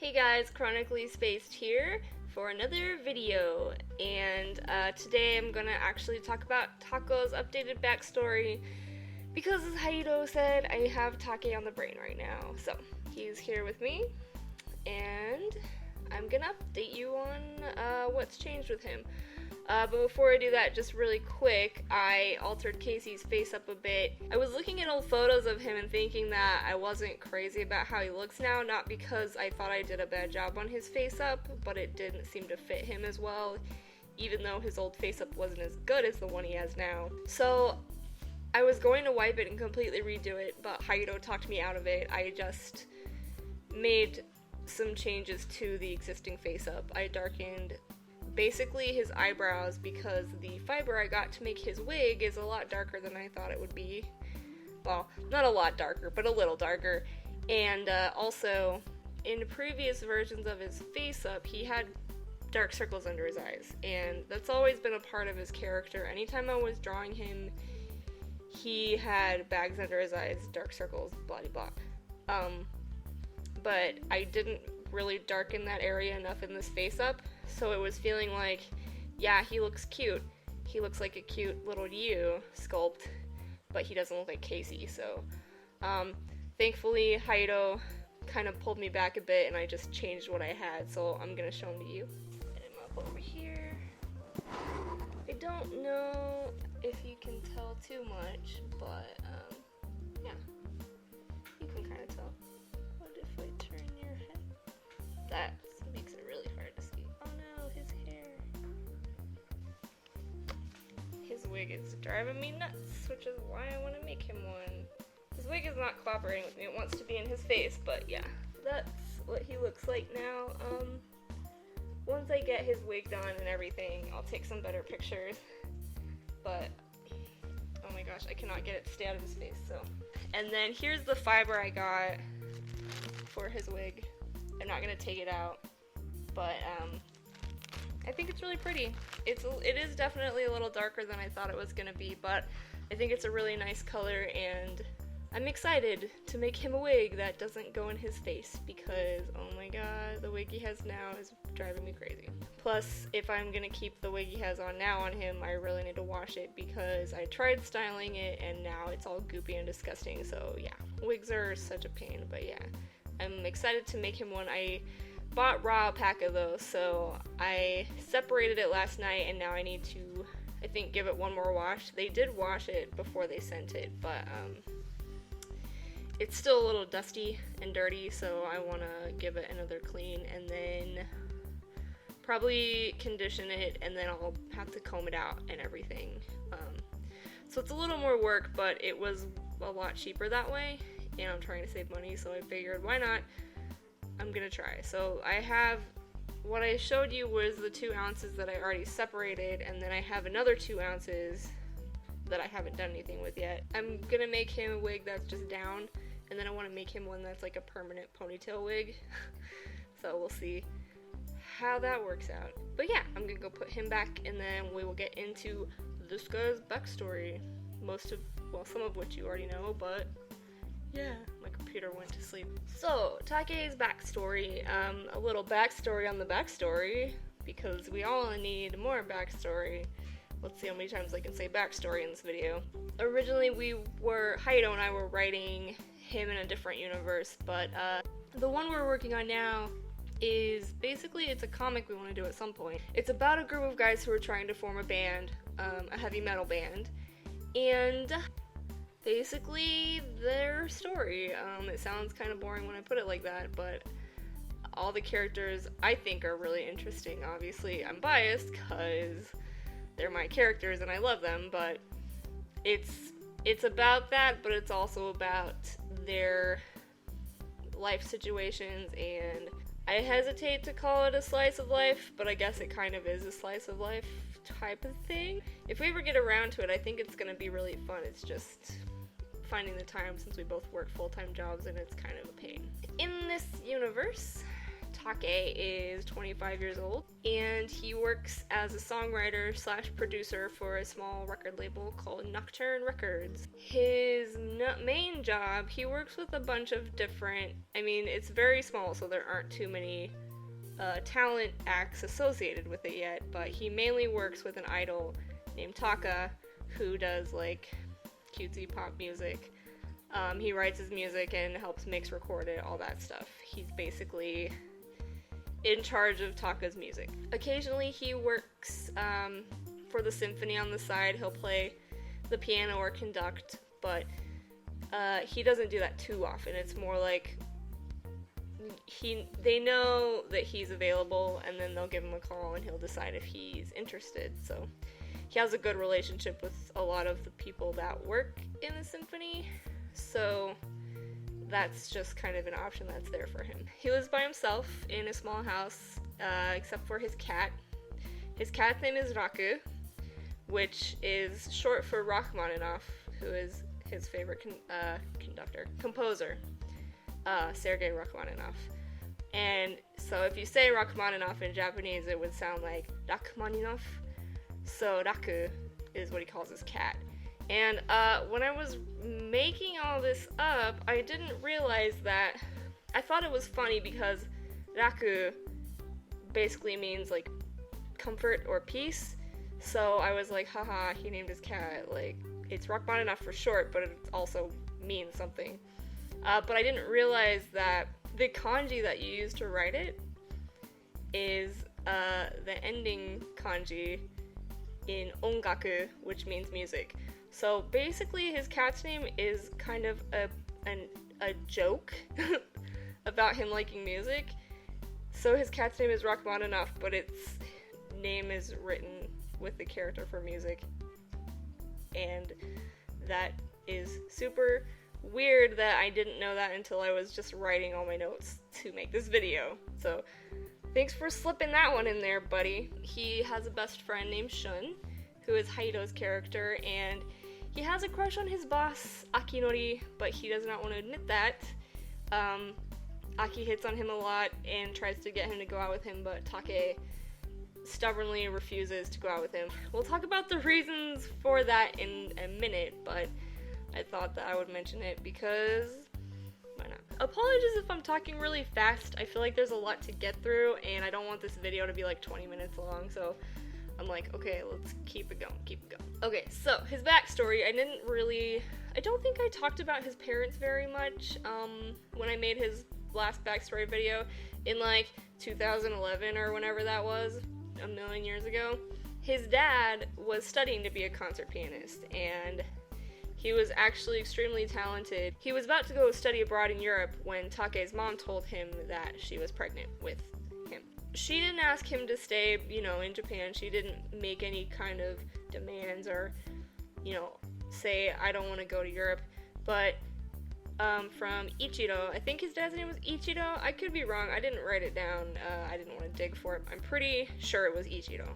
Hey guys, ChronicallySpaced here for another video, and today I'm gonna actually talk about Tako's updated backstory because, as Haito said, I have Take on the brain right now. So he's here with me, and I'm gonna update you on what's changed with him. But before I do that, just really quick, I altered Casey's face up a bit. I was looking at old photos of him and thinking that I wasn't crazy about how he looks now, not because I thought I did a bad job on his face up, but it didn't seem to fit him as well, even though his old face up wasn't as good as the one he has now. So I was going to wipe it and completely redo it, but Haito talked me out of it. I just made some changes to the existing face up. I darkened basically his eyebrows because the fiber I got to make his wig is a lot darker than I thought it would be. Well, not a lot darker, but a little darker. And also, in previous versions of his face up, he had dark circles under his eyes, and that's always been a part of his character. Anytime I was drawing him, he had bags under his eyes, dark circles, blah blah blah. But I didn't really darken that area enough in this face up, so it was feeling like, yeah, he looks cute. He looks like a cute little you sculpt, but he doesn't look like Casey, so thankfully Haito kind of pulled me back a bit and I just changed what I had, so I'm gonna show him to you. Get him up over here. I don't know if you can tell too much, but yeah, you can kind of tell. What if I turn your head? That makes it really hard to see. Oh no, his hair. His wig is driving me nuts, which is why I want to make him one. His wig is not cooperating with me. It wants to be in his face, but yeah, that's what he looks like now. Once I get his wig done and everything, I'll take some better pictures. But oh my gosh, I cannot get it to stay out of his face. So, and then here's the fiber I got for his wig. I'm not gonna take it out, but I think it's really pretty. It is definitely a little darker than I thought it was gonna be, but I think it's a really nice color, and I'm excited to make him a wig that doesn't go in his face because, oh my god, the wig he has now is driving me crazy. Plus, if I'm gonna keep the wig he has on now on him, I really need to wash it because I tried styling it and now it's all goopy and disgusting, so yeah. Wigs are such a pain, but yeah. I'm excited to make him one. I bought raw alpaca though, so I separated it last night and now I need to, I think, give it one more wash. They did wash it before they sent it, but it's still a little dusty and dirty, so I want to give it another clean and then probably condition it, and then I'll have to comb it out and everything. So it's a little more work, but it was a lot cheaper that way. And I'm trying to save money, so I figured, why not? I'm gonna try. So I have, what I showed you was the 2 ounces that I already separated, and then I have another 2 ounces that I haven't done anything with yet. I'm gonna make him a wig that's just down, and then I want to make him one that's like a permanent ponytail wig. So we'll see how that works out. But yeah, I'm gonna go put him back, and then we will get into this guy's backstory. Some of which you already know, but yeah, my computer went to sleep. So, Take's backstory, a little backstory on the backstory, because we all need more backstory. Let's see how many times I can say backstory in this video. Originally, Haito and I were writing him in a different universe, but the one we're working on now is basically, it's a comic we want to do at some point. It's about a group of guys who are trying to form a band, a heavy metal band, and basically their story. It sounds kind of boring when I put it like that, but all the characters I think are really interesting. Obviously, I'm biased because they're my characters and I love them, but it's about that, but it's also about their life situations, and I hesitate to call it a slice of life, but I guess it kind of is a slice of life type of thing. If we ever get around to it, I think it's gonna be really fun. It's just finding the time since we both work full-time jobs and it's kind of a pain. In this universe, Take is 25 years old, and he works as a songwriter / producer for a small record label called Nocturne Records. His main job, he works with a bunch of different, it's very small, so there aren't too many talent acts associated with it yet, but he mainly works with an idol named Taka, who does like cutesy pop music. He writes his music and helps mix, record it, all that stuff. He's basically in charge of Taka's music. Occasionally he works for the symphony on the side. He'll play the piano or conduct, but he doesn't do that too often. It's more like they know that he's available, and then they'll give him a call and he'll decide if he's interested. So he has a good relationship with a lot of the people that work in the symphony, so that's just kind of an option that's there for him. He lives by himself in a small house, except for his cat. His cat's name is Raku, which is short for Rachmaninoff, who is his favorite composer, Sergei Rachmaninoff. And so if you say Rachmaninoff in Japanese, it would sound like Rachmaninoff. So Raku is what he calls his cat. And when I was making all this up, I didn't realize that. I thought it was funny because Raku basically means like comfort or peace. So I was like, haha, he named his cat. Like, it's Rachmaninoff for short, but it also means something. But I didn't realize that the kanji that you use to write it is the ending kanji in ongaku, which means music. So basically his cat's name is kind of a joke about him liking music. So his cat's name is Rachmaninoff, but its name is written with the character for music. And that is super weird that I didn't know that until I was just writing all my notes to make this video. So thanks for slipping that one in there, buddy. He has a best friend named Shun, who is Haido's character, and he has a crush on his boss, Akinori, but he does not want to admit that. Aki hits on him a lot and tries to get him to go out with him, but Take stubbornly refuses to go out with him. We'll talk about the reasons for that in a minute, but I thought that I would mention it because why not? Apologies if I'm talking really fast. I feel like there's a lot to get through, and I don't want this video to be like 20 minutes long, so I'm like, okay, let's keep it going. Okay, so his backstory, I don't think I talked about his parents very much when I made his last backstory video in like 2011 or whenever that was, a million years ago. His dad was studying to be a concert pianist, and he was actually extremely talented. He was about to go study abroad in Europe when Take's mom told him that she was pregnant with him. She didn't ask him to stay, in Japan. She didn't make any kind of demands or, say, I don't want to go to Europe. But from Ichiro, I think his dad's name was Ichiro. I could be wrong. I didn't write it down. I didn't want to dig for it. I'm pretty sure it was Ichiro.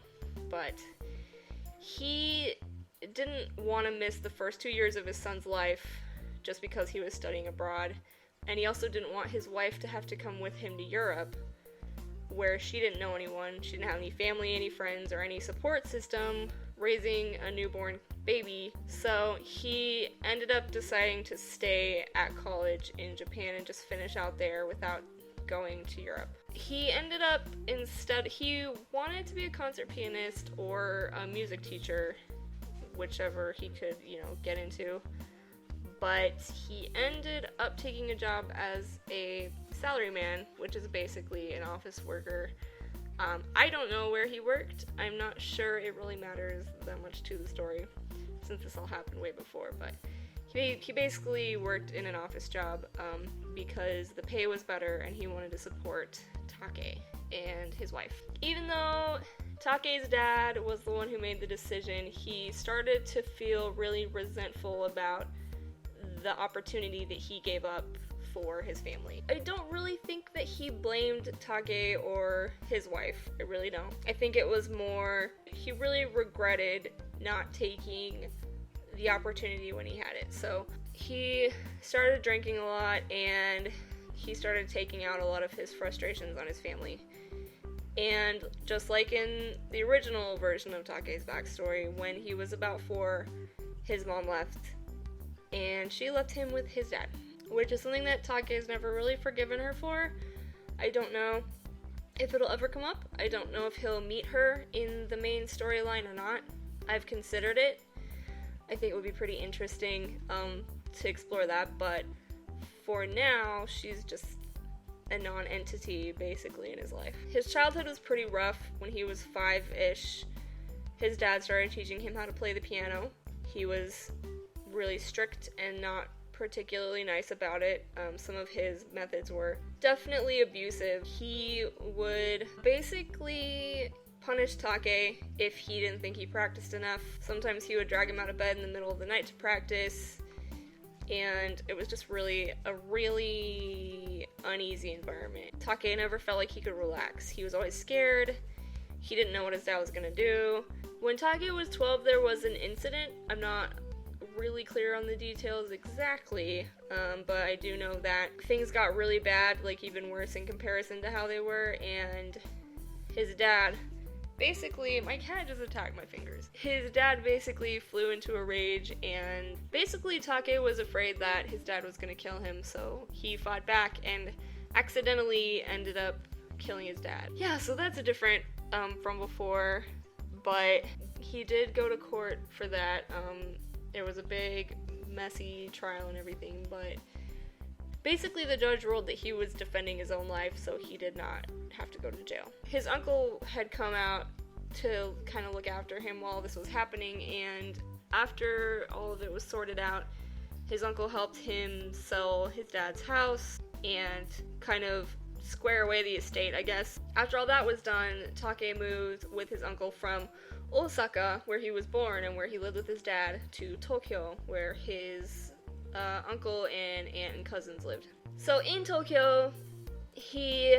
But he didn't want to miss the first 2 years of his son's life just because he was studying abroad. And he also didn't want his wife to have to come with him to Europe, where she didn't know anyone. She didn't have any family, any friends, or any support system raising a newborn baby. So he ended up deciding to stay at college in Japan and just finish out there without going to Europe. He ended up he wanted to be a concert pianist or a music teacher, whichever he could, get into. But he ended up taking a job as a salaryman, which is basically an office worker. I don't know where he worked. I'm not sure it really matters that much to the story, since this all happened way before, but he basically worked in an office job because the pay was better and he wanted to support Take and his wife. Even though Take's dad was the one who made the decision, he started to feel really resentful about the opportunity that he gave up for his family. I don't really think that he blamed Take or his wife. I really don't. I think it was more, he really regretted not taking the opportunity when he had it. So he started drinking a lot, and he started taking out a lot of his frustrations on his family. And just like in the original version of Take's backstory, when he was about 4, his mom left, and she left him with his dad, which is something that Take has never really forgiven her for. I don't know if it'll ever come up. I don't know if he'll meet her in the main storyline or not. I've considered it. I think it would be pretty interesting to explore that, but for now, she's just a non-entity, basically, in his life. His childhood was pretty rough. When he was 5-ish, his dad started teaching him how to play the piano. He was really strict and not particularly nice about it. Some of his methods were definitely abusive. He would basically punish Take if he didn't think he practiced enough. Sometimes he would drag him out of bed in the middle of the night to practice, and it was just a really uneasy environment. Take never felt like he could relax. He was always scared. He didn't know what his dad was gonna do. When Take was 12, there was an incident. I'm not really clear on the details exactly, but I do know that things got really bad, like even worse in comparison to how they were, and his dad basically, my cat just attacked my fingers. His dad basically flew into a rage, and basically Take was afraid that his dad was gonna kill him, so he fought back and accidentally ended up killing his dad. Yeah, so that's a different from before, but he did go to court for that. There was a big, messy trial and everything, but basically the judge ruled that he was defending his own life, so he did not have to go to jail. His uncle had come out to kind of look after him while this was happening, and after all of it was sorted out, his uncle helped him sell his dad's house and kind of square away the estate, I guess. After all that was done, Take moved with his uncle from Osaka, where he was born and where he lived with his dad, to Tokyo, where his uncle and aunt and cousins lived. So in Tokyo, he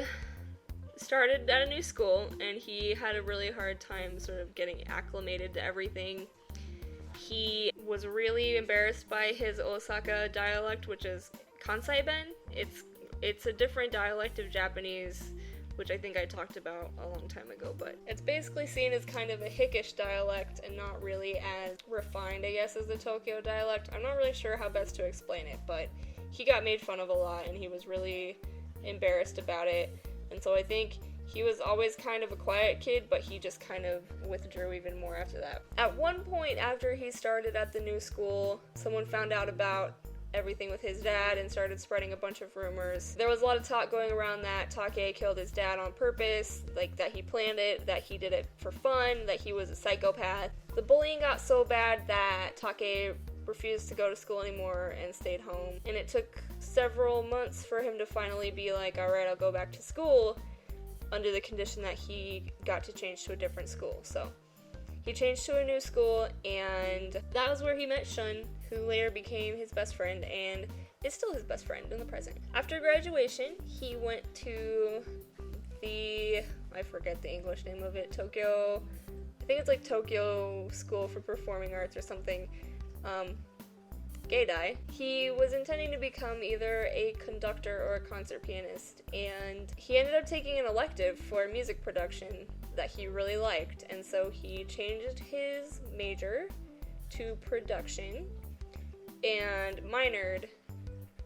started at a new school, and he had a really hard time sort of getting acclimated to everything. He was really embarrassed by his Osaka dialect, which is Kansai-ben. It's a different dialect of Japanese, which I think I talked about a long time ago, but it's basically seen as kind of a hickish dialect and not really as refined, I guess, as the Tokyo dialect. I'm not really sure how best to explain it, but he got made fun of a lot, and he was really embarrassed about it, and so I think he was always kind of a quiet kid, but he just kind of withdrew even more after that. At one point after he started at the new school, someone found out about everything with his dad and started spreading a bunch of rumors. There was a lot of talk going around that Take killed his dad on purpose, like that he planned it, that he did it for fun, that he was a psychopath. The bullying got so bad that Take refused to go to school anymore and stayed home, and it took several months for him to finally be like, alright, I'll go back to school, under the condition that he got to change to a different school. So he changed to a new school, and that was where he met Shun, who later became his best friend and is still his best friend in the present. After graduation, he went to I forget the English name of it, Tokyo, I think it's like Tokyo School for Performing Arts or something, Gaidai. He was intending to become either a conductor or a concert pianist, and he ended up taking an elective for music production that he really liked, and so he changed his major to production and minored.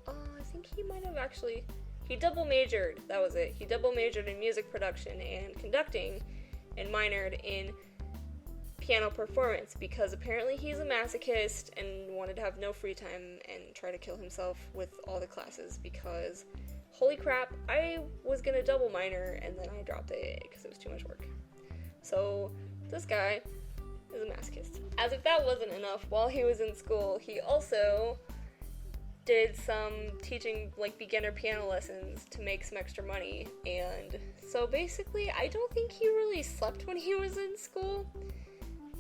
I think he might have actually, he double majored, that was it. He double majored in music production and conducting and minored in piano performance, because apparently he's a masochist and wanted to have no free time and try to kill himself with all the classes, because holy crap, I was gonna double minor and then I dropped it because it was too much work. So this guy is a masochist. As if that wasn't enough, while he was in school, he also did some teaching, like, beginner piano lessons to make some extra money, and so basically I don't think he really slept when he was in school.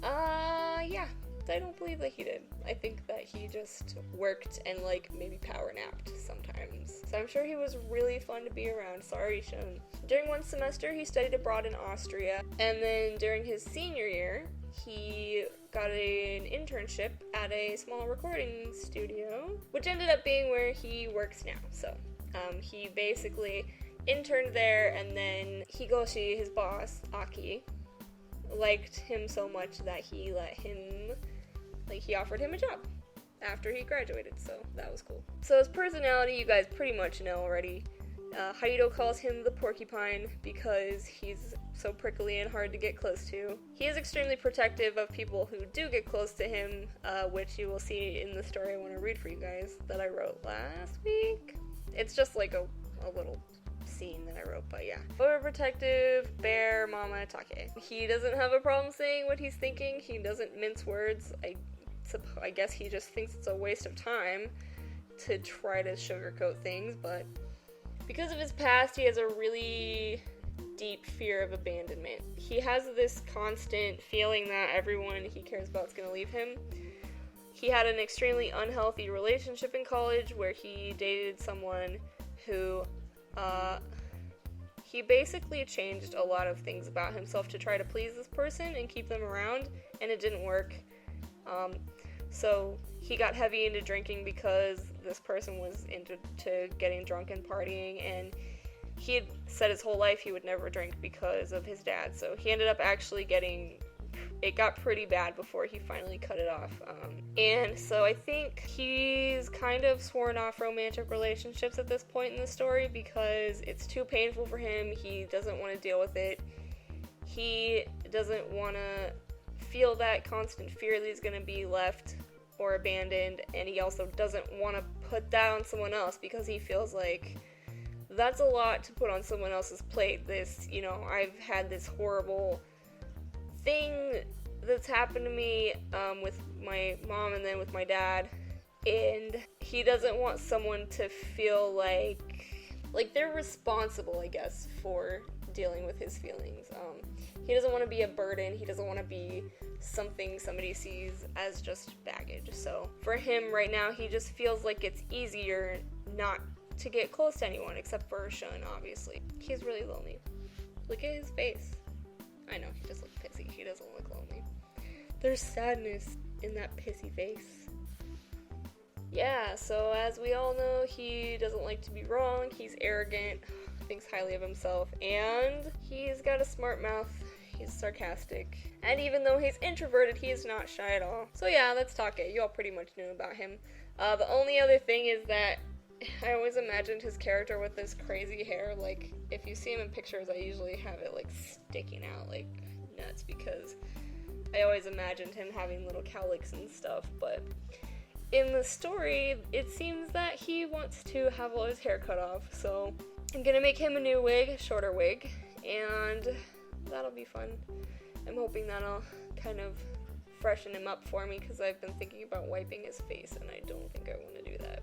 Yeah, I don't believe that he did. I think that he just worked and, like, maybe power napped sometimes. So I'm sure he was really fun to be around. Sorry, Shun. During one semester, he studied abroad in Austria, and then during his senior year, he got an internship at a small recording studio, which ended up being where he works now. So He basically interned there, and then Higoshi, his boss, Aki, liked him so much that he he offered him a job after he graduated, so that was cool. So his personality, you guys pretty much know already. Haito calls him the porcupine because he's so prickly and hard to get close to. He is extremely protective of people who do get close to him, which you will see in the story I want to read for you guys that I wrote last week. It's just like a little scene that I wrote, but yeah. Overprotective, bear, mama, Take. He doesn't have a problem saying what he's thinking. He doesn't mince words. I guess he just thinks it's a waste of time to try to sugarcoat things, but because of his past, he has a really deep fear of abandonment. He has this constant feeling that everyone he cares about is going to leave him. He had an extremely unhealthy relationship in college where he dated someone who, he basically changed a lot of things about himself to try to please this person and keep them around, and it didn't work. So he got heavy into drinking because this person was into getting drunk and partying, and he had said his whole life he would never drink because of his dad, so he ended up actually it got pretty bad before he finally cut it off. And so I think he's kind of sworn off romantic relationships at this point in the story because it's too painful for him. He doesn't want to deal with it. He doesn't want to feel that constant fear that he's going to be left or abandoned, and he also doesn't want to put that on someone else because he feels like that's a lot to put on someone else's plate. I've had this horrible thing that's happened to me with my mom and then with my dad, and he doesn't want someone to feel like they're responsible, I guess, for dealing with his feelings. He doesn't want to be a burden. He doesn't want to be something somebody sees as just baggage. So for him right now, he just feels like it's easier not to get close to anyone except for Shun, obviously. He's really lonely. Look at his face. I know, he just looks pissy. He doesn't look lonely. There's sadness in that pissy face. Yeah, so as we all know, he doesn't like to be wrong. He's arrogant, thinks highly of himself, and he's got a smart mouth. He's sarcastic. And even though he's introverted, he is not shy at all. So yeah, that's Take. You all pretty much knew about him. The only other thing is that I always imagined his character with this crazy hair. Like, if you see him in pictures, I usually have it, sticking out like nuts because I always imagined him having little cowlicks and stuff, but in the story, it seems that he wants to have all his hair cut off, so I'm gonna make him a new wig, shorter wig, and that'll be fun. I'm hoping that'll kind of freshen him up for me because I've been thinking about wiping his face and I don't think I want to do that.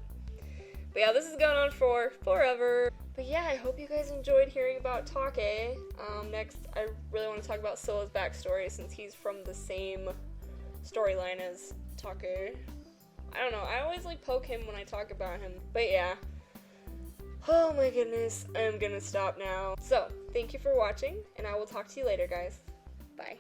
But yeah, this is going on for forever. But yeah, I hope you guys enjoyed hearing about Take. Next, I really want to talk about Solo's backstory since he's from the same storyline as Take. I don't know, I always poke him when I talk about him. But yeah. Oh my goodness, I'm gonna stop now. So, thank you for watching, and I will talk to you later, guys. Bye.